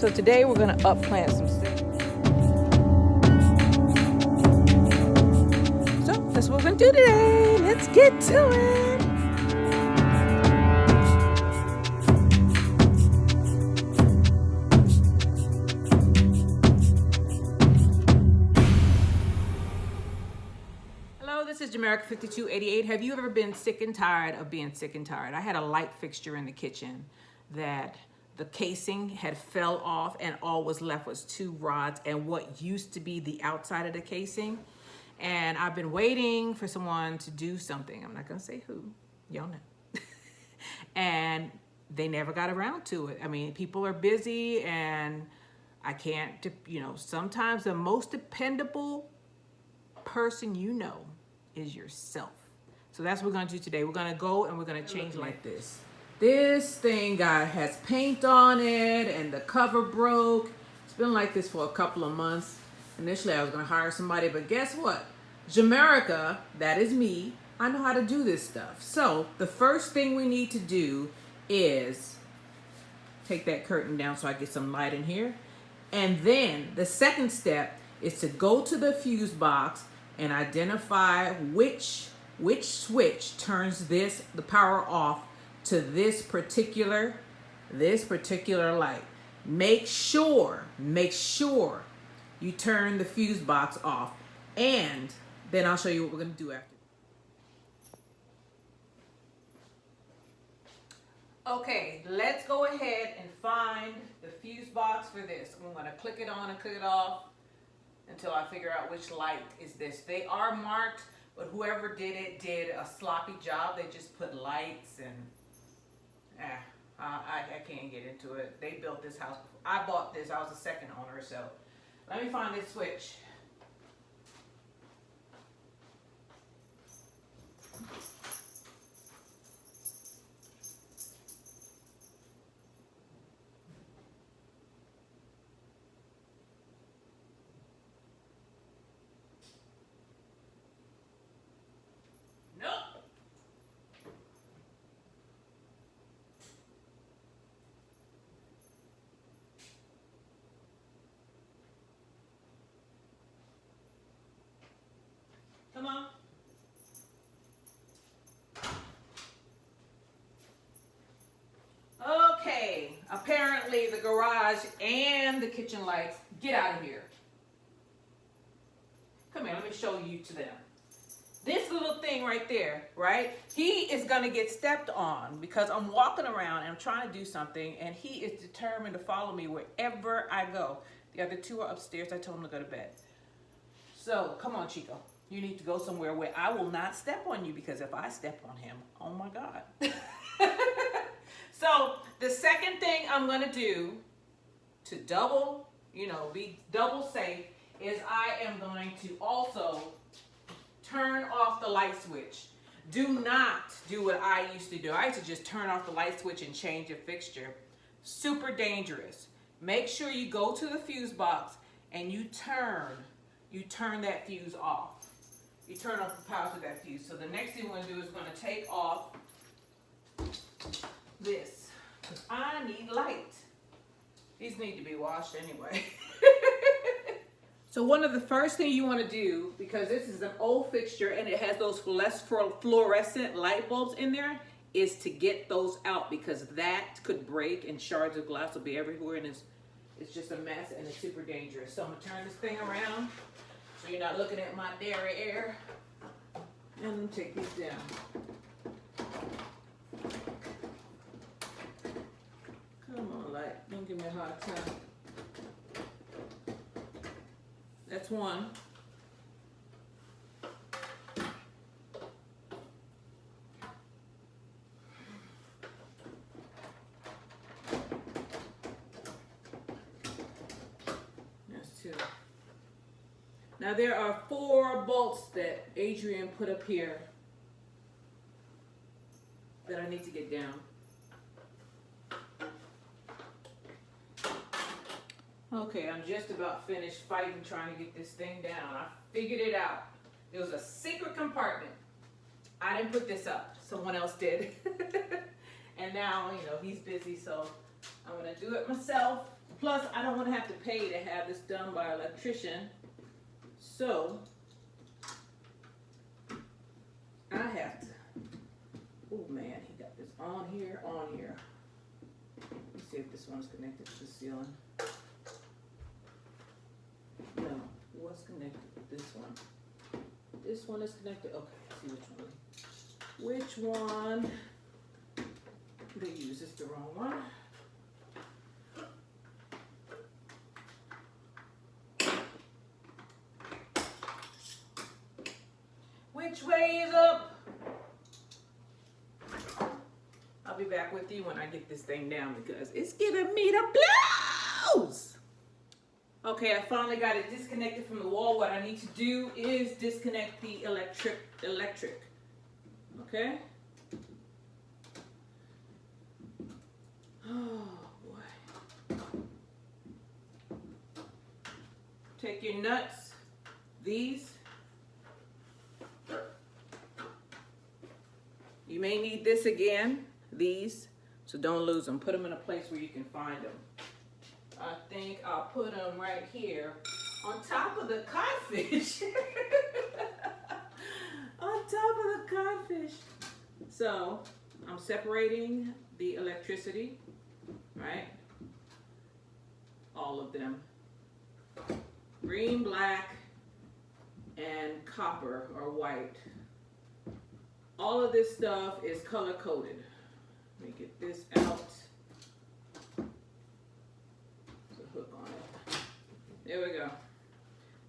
So today we're gonna up-plant some seeds. So that's what we're gonna do today. Let's get to it. Hello, this is Jamaica 5288. Have you ever been sick and tired of being sick and tired? I had a light fixture in the kitchen that the casing had fell off and all was left was two rods and what used to be the outside of the casing. And I've been waiting for someone to do something. I'm not gonna say who, y'all know. And they never got around to it. I mean, people are busy and I can't, sometimes the most dependable person you know is yourself. So that's what we're gonna do today. We're gonna go and we're gonna change like this. This thing has paint on it and the cover broke. It's been like this for a couple of months. Initially I was gonna hire somebody, but guess what? Jamaica, that is me, I know how to do this stuff. So the first thing we need to do is take that curtain down so I get some light in here. And then the second step is to go to the fuse box and identify which switch turns the power off to this particular light. Make sure you turn the fuse box off, and then I'll show you what we're gonna do after. Okay, let's go ahead and find the fuse box for this. I'm gonna click it on and click it off until I figure out which light is this. They are marked, but whoever did it did a sloppy job. They just put lights and I can't get into it. They built this house. I bought this. I was the second owner, so let me find this switch. Come on. Okay, apparently the garage and the kitchen lights, get out of here. Come here, let me show you to them. This little thing right there, right? He is gonna get stepped on because I'm walking around and I'm trying to do something and he is determined to follow me wherever I go. The other two are upstairs. I told him to go to bed. So come on, Chico. You need to go somewhere where I will not step on you, because if I step on him, oh my God. So the second thing I'm gonna do to be double safe is I am going to also turn off the light switch. Do not do what I used to do. I used to just turn off the light switch and change a fixture. Super dangerous. Make sure you go to the fuse box and you turn that fuse off. You turn off the power to that fuse. So the next thing we're going to do is we're going to take off this, because I need light. These need to be washed anyway. So one of the first things you want to do, because this is an old fixture and it has those fluorescent light bulbs in there, is to get those out, because that could break and shards of glass will be everywhere and it's just a mess and it's super dangerous. So I'm going to turn this thing around so you're not looking at my derriere. And let me take these down. Come on, light. Don't give me a hard time. That's one. That's two. Now there are 4 bolts that Adrian put up here that I need to get down. Okay, I'm just about finished fighting trying to get this thing down. I figured it out. There was a secret compartment. I didn't put this up. Someone else did. And now, he's busy, so I'm going to do it myself. Plus, I don't want to have to pay to have this done by an electrician. So, I have to. Oh man, he got this on here, on here. Let's see if this one's connected to the ceiling. No, what's connected with this one? This one is connected. Okay, let's see which one. Which one? They use this the wrong one. Which way is up? I'll be back with you when I get this thing down because it's giving me the blues. Okay, I finally got it disconnected from the wall. What I need to do is disconnect the electric. Okay? Oh boy. Take your nuts, these. You may need this again, these, so don't lose them. Put them in a place where you can find them. I think I'll put them right here on top of the codfish. On top of the codfish. So I'm separating the electricity, right? All of them. Green, black, and copper or white. All of this stuff is color coded. Let me get this out. There's a hook on it. There we go.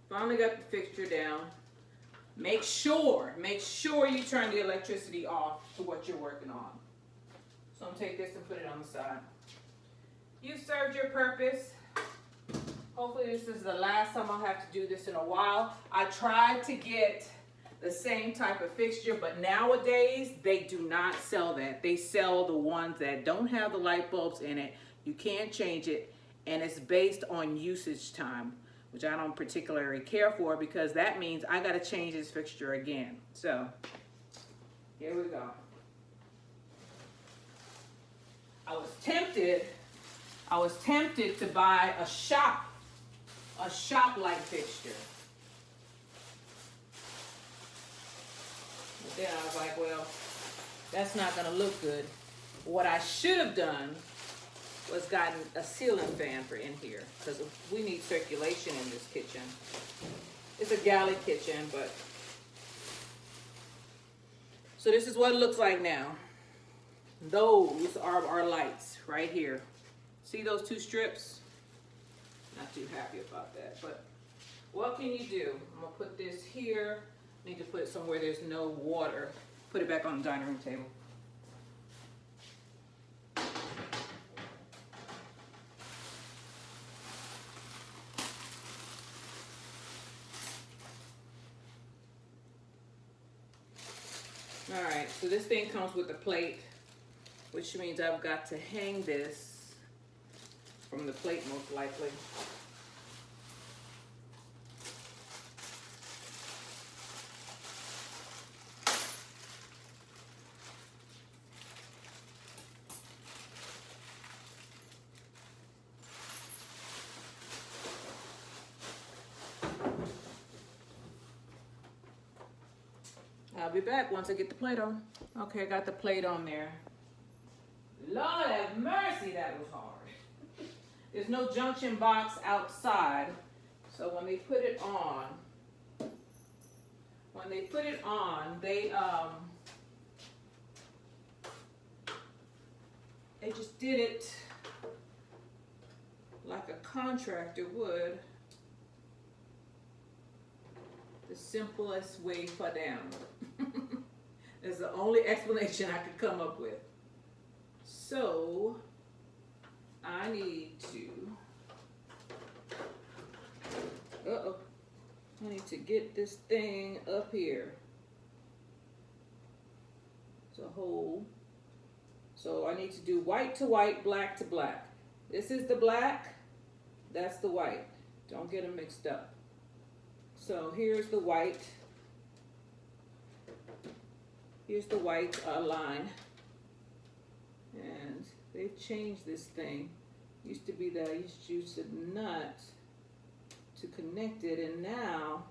Finally got the fixture down. Make sure you turn the electricity off to what you're working on. So I'm gonna take this and put it on the side. You've served your purpose. Hopefully this is the last time I'll have to do this in a while. I tried to get the same type of fixture, but nowadays they do not sell that. They sell the ones that don't have the light bulbs in it. You can't change it, and it's based on usage time, which I don't particularly care for because that means I gotta change this fixture again. So, here we go. I was tempted to buy a shop light fixture. But then I was like, well, that's not gonna look good. What I should have done was gotten a ceiling fan for in here because we need circulation in this kitchen. It's a galley kitchen, but so this is what it looks like now. Those are our lights right here. See those two strips? Not too happy about that, but what can you do? I'm gonna put this here. Need to put it somewhere there's no water. Put it back on the dining room table. All right, so this thing comes with a plate, which means I've got to hang this from the plate most likely. I'll be back once I get the plate on. Okay, I got the plate on there. Lord have mercy, that was hard. There's no junction box outside, so when they put it on, they just did it like a contractor would. The simplest way for them. That's the only explanation I could come up with. So I need to get this thing up here. It's a hole. So I need to do white to white, black to black. This is the black, that's the white. Don't get them mixed up. So here's the white. Here's the white line. And they've changed this thing. Used to be that I used to use the nut to connect it, and now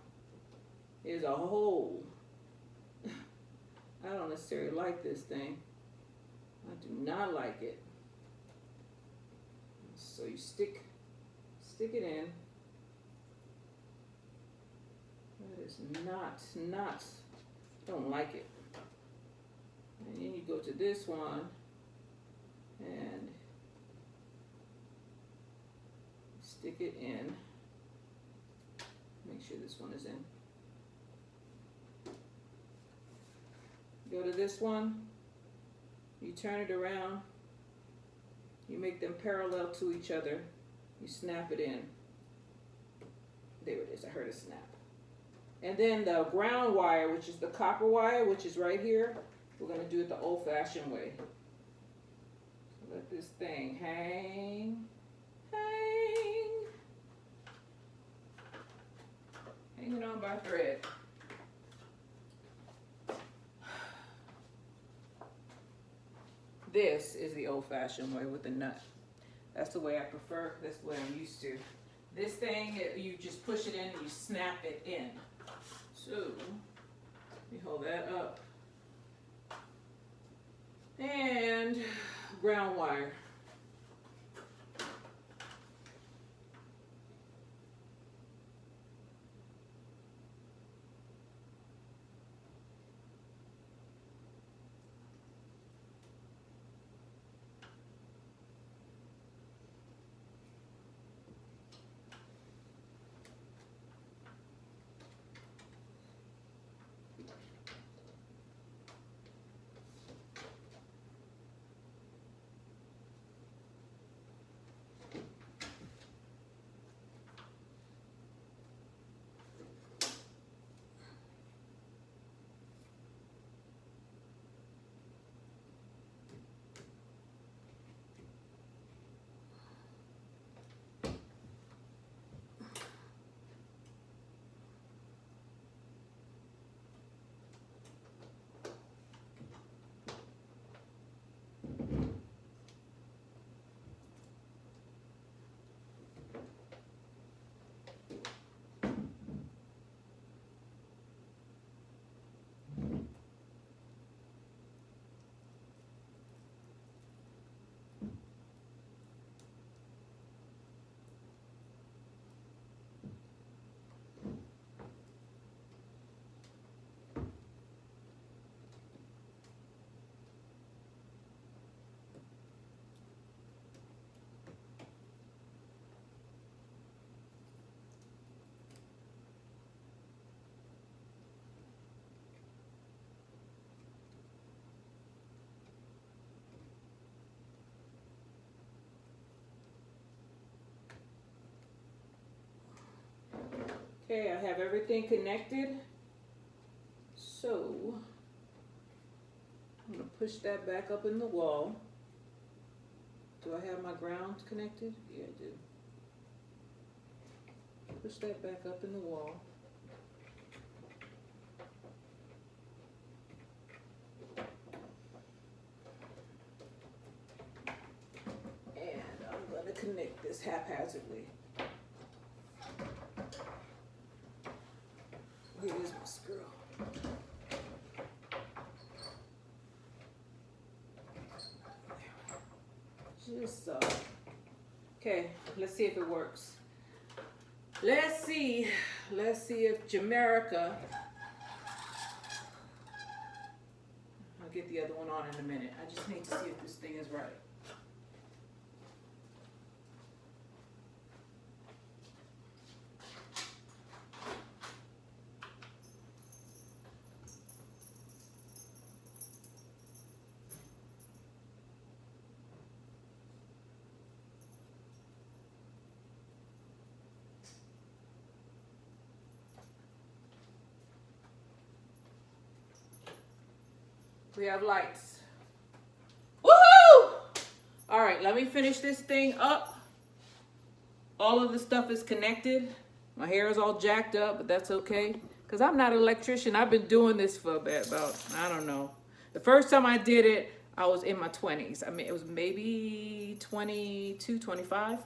there's a hole. I don't necessarily like this thing. I do not like it. So you stick it in. That is not, don't like it. And then you go to this one and stick it in. Make sure this one is in. Go to this one, you turn it around, you make them parallel to each other, you snap it in. There it is, I heard a snap. And then the ground wire, which is the copper wire, which is right here, we're gonna do it the old-fashioned way. So let this thing hang. Hanging on by thread. This is the old-fashioned way with the nut. That's the way I prefer. That's the way I'm used to. This thing, you just push it in and you snap it in. So, let me hold that up. And ground wire. Okay, I have everything connected. So, I'm going to push that back up in the wall. Do I have my ground connected? Yeah, I do. Push that back up in the wall. And I'm going to connect this haphazardly. Here is my screw. Just so. Okay, let's see if it works. Let's see if Jamaica. I'll get the other one on in a minute. I just need to see if this thing is right. We have lights. Woohoo! All right, let me finish this thing up. All of the stuff is connected. My hair is all jacked up, but that's okay. Because I'm not an electrician. I've been doing this for about, I don't know. The first time I did it, I was in my 20s. I mean, it was maybe 22, 25.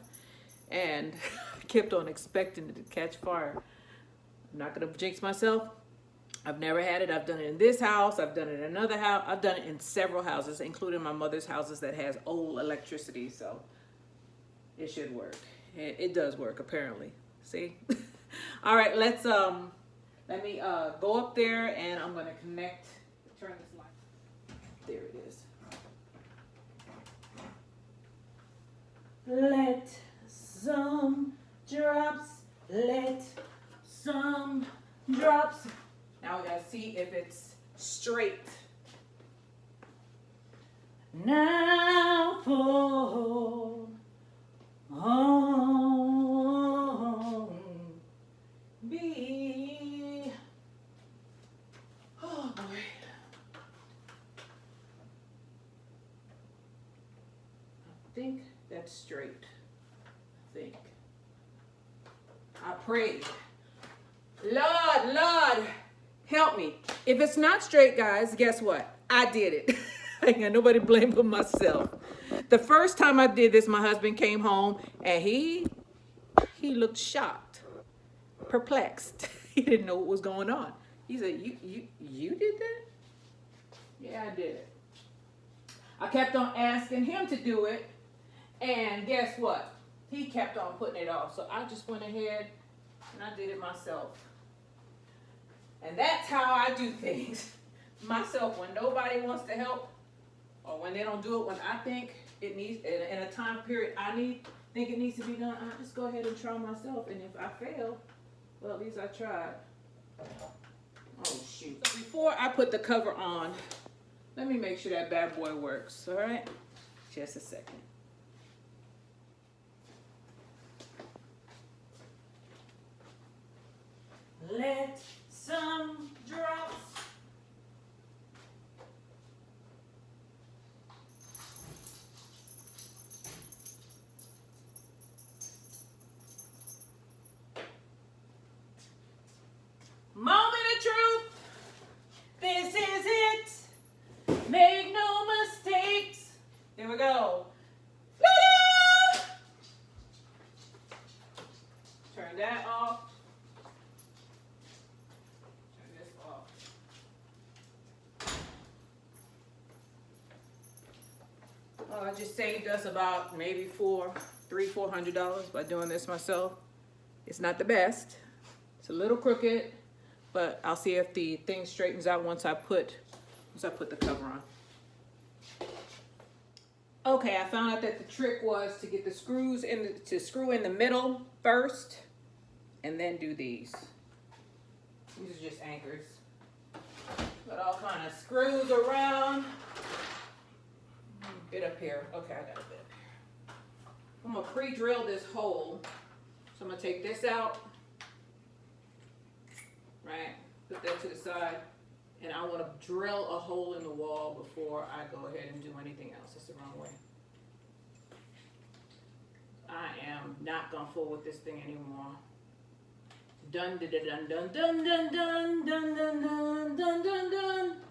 And I kept on expecting it to catch fire. I'm not going to jinx myself. I've never had it. I've done it in this house. I've done it in another house. I've done it in several houses, including my mother's houses that has old electricity. So it should work. It does work, apparently. See? All right, let me go up there and I'm going to connect, turn this light. There it is. Let some drops, let some drops. Now we gotta see if it's straight. Now fall on me. Oh boy. I think that's straight. I prayed, Lord, help me. If it's not straight, guys, guess what? I did it. I ain't got nobody to blame but myself. The first time I did this, my husband came home and he looked shocked, perplexed. He didn't know what was going on. He said, you did that? Yeah, I did it. I kept on asking him to do it, and guess what? He kept on putting it off. So I just went ahead and I did it myself. And that's how I do things myself. When nobody wants to help, or when they don't do it when I think it needs, in a time period think it needs to be done, I just go ahead and try myself. And if I fail, well, at least I tried. Oh, shoot. So before I put the cover on, let me make sure that bad boy works, all right? Just a second. Let some drops. Moment of truth. This is it. Make no mistakes. Here we go. Ta-da! Turn that off. Turn this off. Oh, I just saved us about maybe $400 by doing this myself. It's not the best. It's a little crooked, but I'll see if the thing straightens out once I put the cover on. Okay, I found out that the trick was to get the screws to screw in the middle first, and then do these. These are just anchors. Got all kind of screws around. Bit up here. Okay, I got a bit up here. I'm gonna pre-drill this hole. So I'm gonna take this out. Right, put that to the side, and I want to drill a hole in the wall before I go ahead and do anything else. That's the wrong way. I am not gonna fool with this thing anymore. Dun dun dun dun dun dun dun dun dun dun dun dun dun.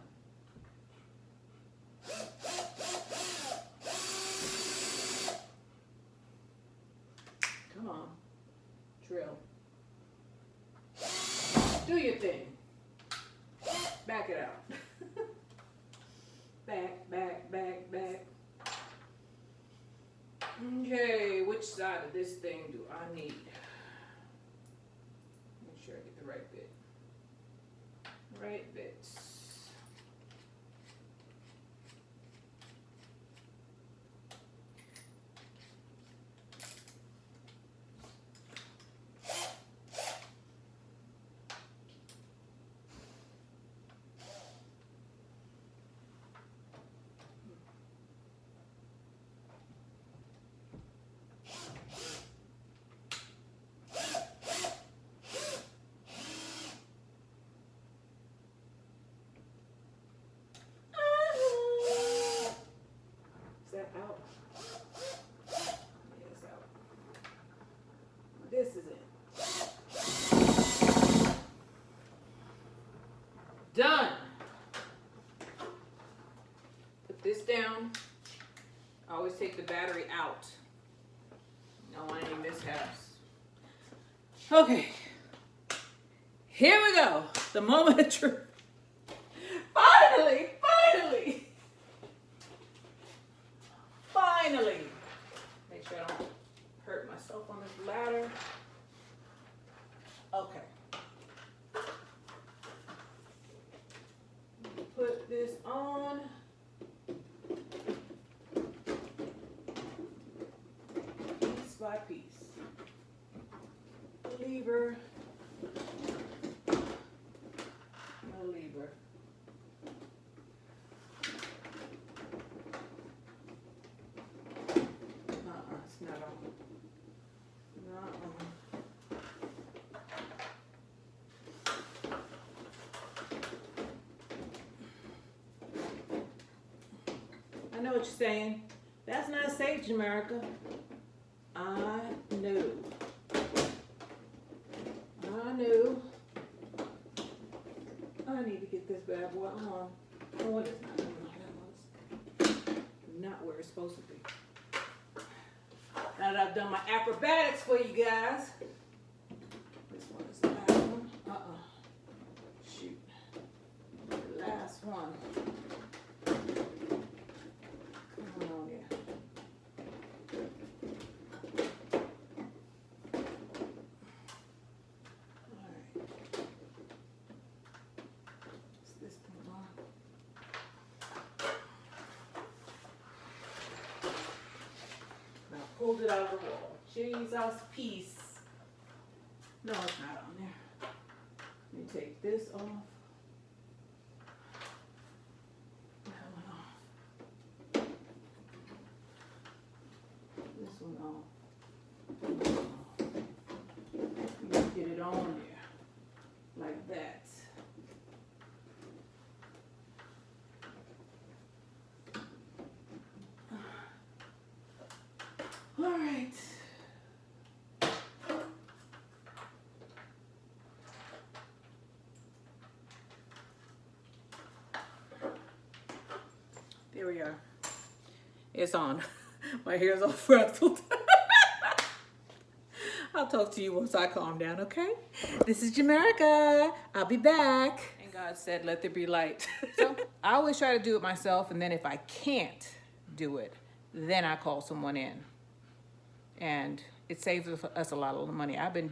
Come on, drill. Do your thing. Back it out. Back, back, back, back. Okay, which side of this thing do I need? Make sure I get the right bit. Right bits. This is it. Done. Put this down. I always take the battery out. Don't want any mishaps. Okay. Here we go. The moment of truth. Finally. Make sure I don't hurt myself on this ladder. Okay. Put this on. Piece by piece. Lever. A lever. It's not on. I know what you're saying. That's not safe, Jamaica. I knew. I need to get this bad boy on. Oh, it's not doing like that was. Not where it's supposed to be. Now that I've done my acrobatics for you guys. This one is the last one. Shoot. The last one. Come on here. Pulled it out of the wall. Jesus, peace. No, it's not on there. Let me take this off. That one off. This one off. Get it on there. Like that. All right. There we are. It's on. My hair's all frazzled. I'll talk to you once I calm down, okay? This is Jamaica. I'll be back. And God said, let there be light. So I always try to do it myself, and then if I can't do it, then I call someone in. And it saves us a lot of money. I've been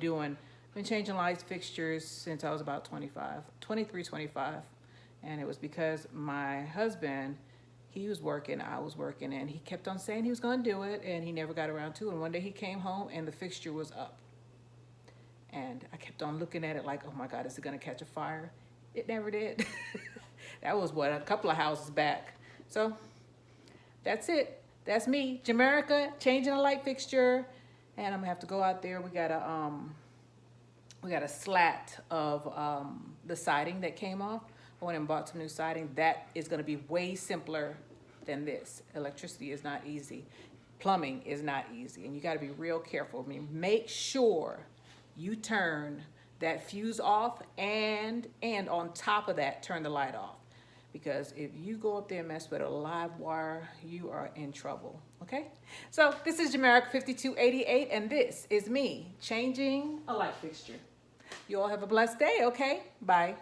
changing light fixtures since I was about 23, 25. And it was because my husband, he was working, I was working, and he kept on saying he was going to do it, and he never got around to it. And one day he came home, and the fixture was up. And I kept on looking at it like, oh my God, is it going to catch a fire? It never did. That was a couple of houses back. So that's it. That's me, Jamaica, changing a light fixture, and I'm gonna have to go out there. We got a slat of the siding that came off. I went and bought some new siding. That is gonna be way simpler than this. Electricity is not easy. Plumbing is not easy, and you gotta be real careful. I mean, make sure you turn that fuse off, and on top of that, turn the light off. Because if you go up there and mess with a live wire, you are in trouble, okay? So this is Jamaica 5288, and this is me changing a light fixture. You all have a blessed day, okay? Bye.